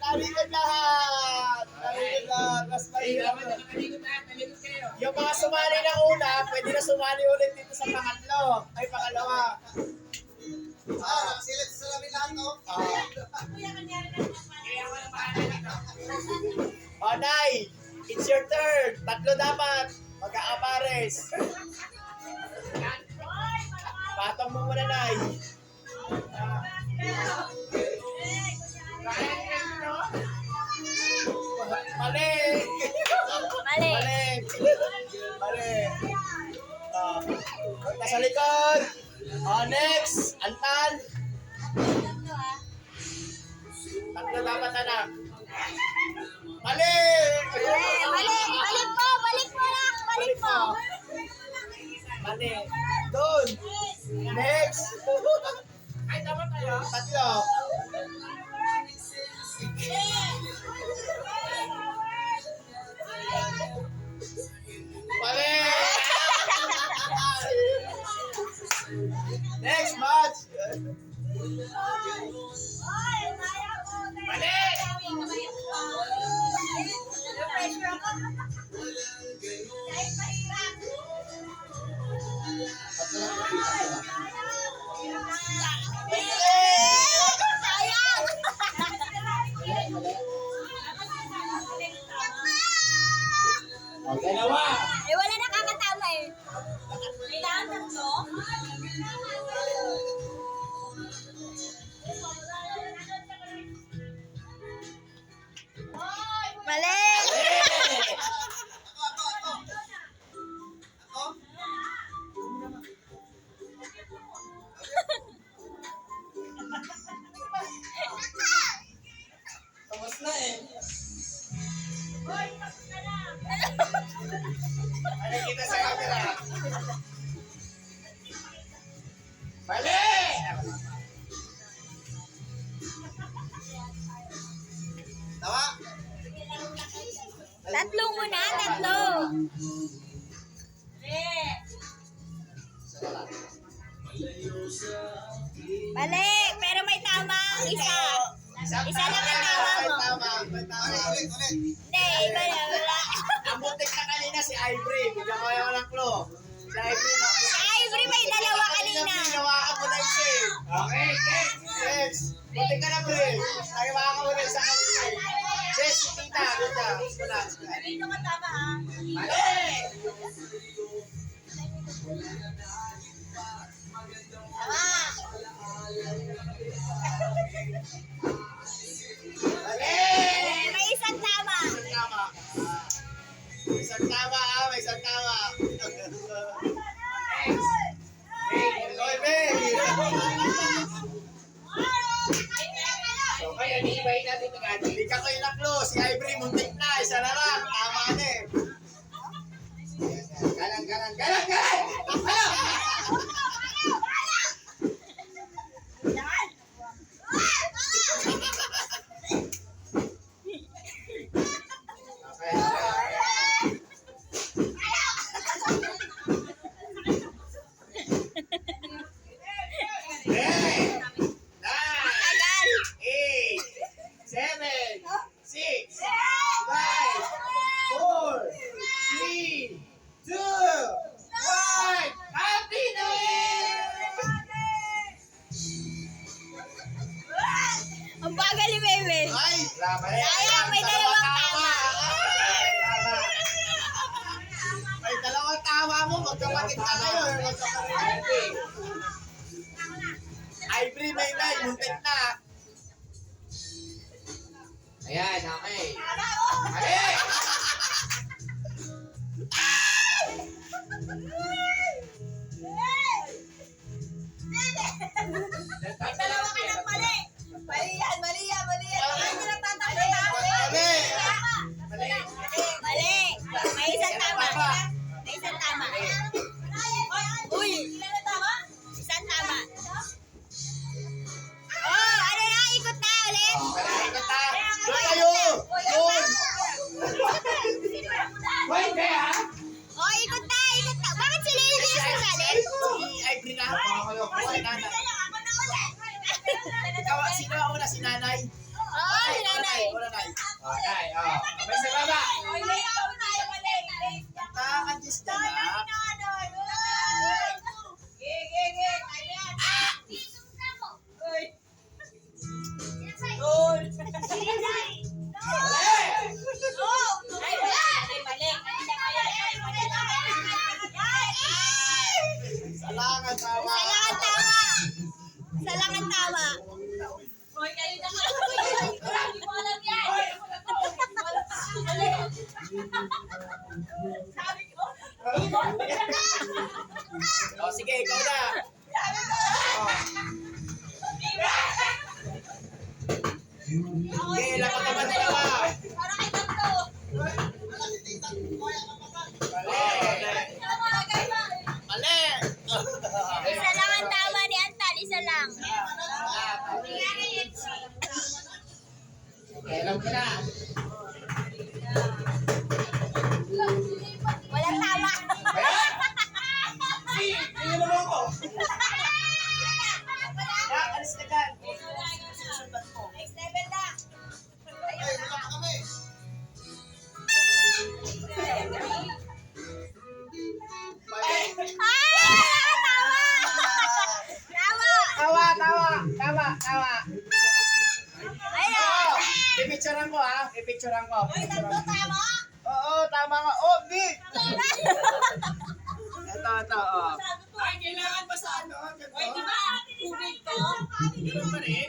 Talikod lahat! Talikod lahat! Mas mahirap. Yung mga sumali na una, pwede na sumali ulit dito sa pangatlo. Ay, pangalawa. Sila sa salamin lahat, no? Nay, it's your turn. Tatlo dapat. Magkakapares. Patong mo muna, Nay. Mali! Mali. Mali! Nasa likod. Next. Antan. Tatlo dapat, anak. Mali! Balik po, balik mo lang, balik mo. Mali. Doon. Next. Ay, dapat tayo. Tatlo. Mali! Next match. Mali! Dalawa. Wala nakakatama eh. Kailangan tatlo? Mali! Tapos na eh. Ano kita sa camera? Mali! Tawa? Tatlo muna, tatlo. Mali, pero may tama ang isa. Isa lang ang tama mo. Ulit. Hindi, iba na, wala. Ang butik na kanina si Ivory. Bigyan ko yung walang clue. Si Ivory. Si Ivory may dalawa kanina. Ginawakan mo na yung save. Okay, next. Butik ka na, pre. Nagawakan mo na sa kanina. Yes, si Tita. Wala. Dito ka tama ha. Mali! Tama. Mali! May isang tama. Tama. May isang tama, ha? May isang tama. Oy, babe! So, kaya ni-ibay natin ito agad. Hindi ka kayo na close. Si Ivory, muntik na. Isa na lang. Tama na eh. Galang! Tagal. 8, 7, 6, 5, 4, 3, 2, 1. Happy New Year! Ang bagal ni Bebe. Ay! Sayang, may dalawang tama. May dalawang tama mo. Magkapatid ka kayo. Magkapatid. Ivory, may muntik na. Ayan, okay. Mali! May dalawa ka ng mali. Mali yan. Hindi na tatakbo na. Mali! Mali. May isang tama. Uy. Isang tama. Oh, ano na? Ikot na ulit. Ikot na. Doon kayo! Doon! Wait, kaya? Oh, ikot na. Bakit sila yung sinasali? Si Ivory na. Buhay na. Ikaw, sino ang una? Si nanay? Oo, si nanay. Una Okay, lapat naman dalawa. Para kay tatlo. Wala si Tita. Kuya ka pa ba? Mali. Mali. Isa lang ang tama ni Antal, isa lang. Okay, alam ko na. Walang tama. Tingnan mo ako. Alis na ka. Next level na. Ay, wala pa kami. Tama! Tawa. Ayun! Pipicturean ko ha. Pipicturean ko. Uy, tatlo tama! Oo, tama nga. Oh, di. Ito. Oh. Ay, kailangan pa sa ano? Uy, di ba? Tubig to? Ganun pa rin.